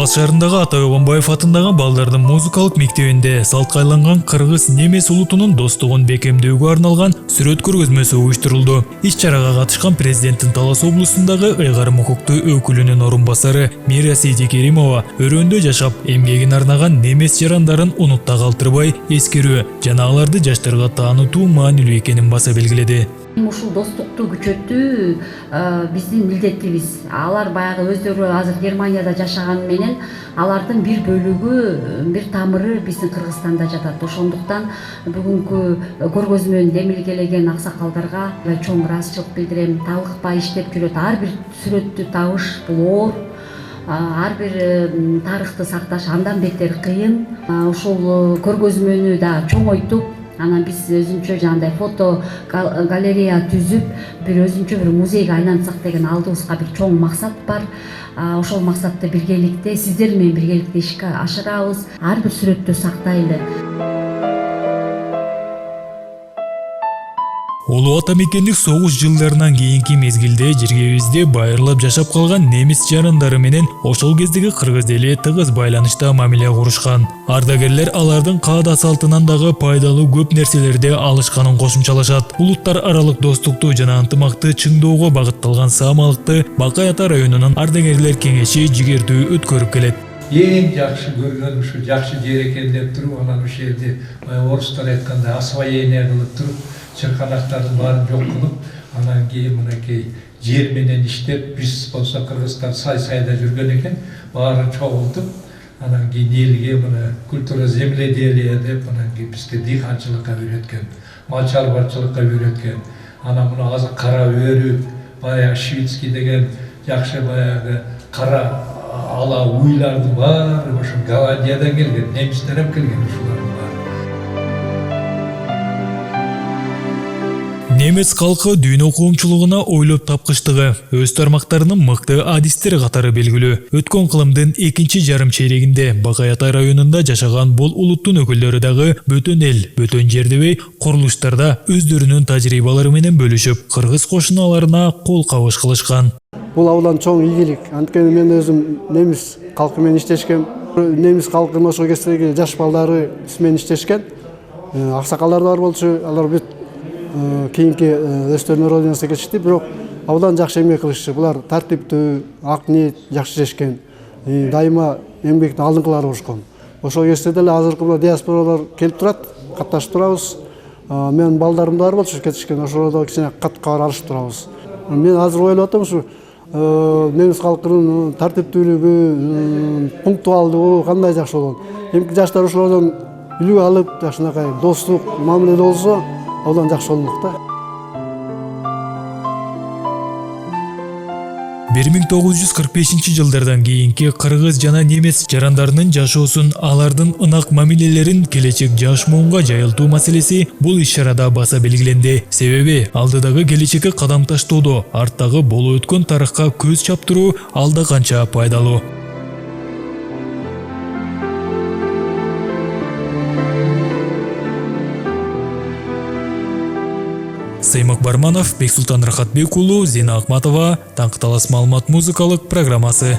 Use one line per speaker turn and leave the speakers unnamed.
Талас шаарындагы Атай Обонбаев атындагы балдардын музыкалык мектебинде салтка айланган кыргыз немес улутунун достугун бекемдөөгө арналган сүрөт көргөзмөсү уюштурулду. Иш-чарага катышкан президенттин Талас облусундагы ыйгарым укуктуу өкүлүнүн орун басары Миря Сейдикеримова өрөөндө жашап, эмгегин арнаган немес жарандарын унутта калтырбай эскерүү жана аларды жаштарга таанытуу маанилүү экенин баса белгиледи.
Ушул достукту күчөтүү биздин милдетибиз. Алар баягы өздөрү азыр Германияда жашаганы менен алардын бир бөлүгү, бир тамыры биздин Кыргызстанда жатат. Ошондуктан бүгүнкү көргөзмөнү эмилгелеген аксакалдарга чоң ыраазычылык билдирем. Талыкпай иштеп жүрөт. Ар бир сүрөттү табыш бул оор. Ар бир тарыхты сакташ андан бетер кыйын. Ушул көргөзмөнү да чоңойтуп, анан биз өзүнчө жандай фото галерея түзүп, бир өзүнчө бир музейге айлантсак деген алдыбызга бир чоң максат бар. Ошол максатты биргеликте сиздер менен биргеликте ишке ашырабыз. Ар бир сүрөттү сактайлы.
Улуу ата мекендик согуш жылдарынан кийинки мезгилде жергебизде байырлап жашап калган немис жарандары менен ошол кездеги кыргыз эли тыгыз байланышта мамиле курушкан. Ардагерлер алардын каада салтынан дагы пайдалуу көп нерселерди алышканын кошумчалашат. Улуттар аралык достукту жана ынтымакты чыңдоого багытталган саамалыкты Бакай Ата районунун ардагерлер кеңеши жигердүү өткөрүп келет.
Эң жакшы көргөнүм ушу жакшы жер экен деп туруп, анан ошол жерде орустар айткандай освоение кылып туруп, чырканактардын баарын жок кылып, анан кийин мынакей жер менен иштеп, биз болсо кыргыздар сай-сайда жүргөн экен, баарын чогултуп, анан кийин элге мына культура земледелия деп, анан кийин бизге дыйканчылыкка үйрөткөн, мал чарбачылыкка үйрөткөн. Анан мына азыр кара өрүк, баягы шведский деген жакшы баягы кара ала уйларды баары ошо Голландиядан келген, немистер hem келген ушулардын баары.
Немец калкы дүйнө коомчулугуна ойлоп тапкычтыгы, өз тармактарынын мыкты адистери катары белгилүү. Өткөн кылымдын экинчи жарым чейрегинде Бакай Ата районунда жашаган бул улуттун өкүлдөрү дагы бөтөн эл, бөтөн жер дебей курулуштарда өздөрүнүн тажрыйбалары менен бөлүшүп, кыргыз кошуналарына кол кабыш кылышкан.
Бул абдан чоң ийгилик. Анткени мен өзүм немис калкы менен иштешкем. Немис калкынын ошол кездеги жаш балдары менен иштешкен. Аксакалдар бар болчу, алар бүт кийинки өздөрүнүн родинасына кетишти, бирок абдан жакшы эмгек кылышчу. Булар тартиптүү, ак ниет, жакшы жешкен. Дайыма эмгектин алдыңкылары болушкан. Ошол кезде деле азыркы диаспоралар келип турат, катташып турабыз. Мен балдарым бар болчу кетишкен, ошолордо кичине катка алышып турабыз. Мен азыр ойлоп атам ушу немис калкынын тартиптүүлүгү, пунктуалдыгы кандай жакшы болот. Эмки жаштар ошолордон үлгү алып, жакшынакай достук мамиледе болсо, абдан жакшы болмок да.
1945-жылдардан кийинки кыргыз жана немес жарандарынын жашоосун, алардын ынак мамилелерин келечек жаш муунга жайылтуу маселеси бул иш-чарада баса белгиленди. Себеби алдыдагы келечекке кадам таштоодо арттагы болуп өткөн тарыхка көз чаптыруу алда канча пайдалуу. Саймак Барманов, Бексултан Рахатбек уулу, Зина Акматова, Таңкы Талас маалымат музыкалык программасы.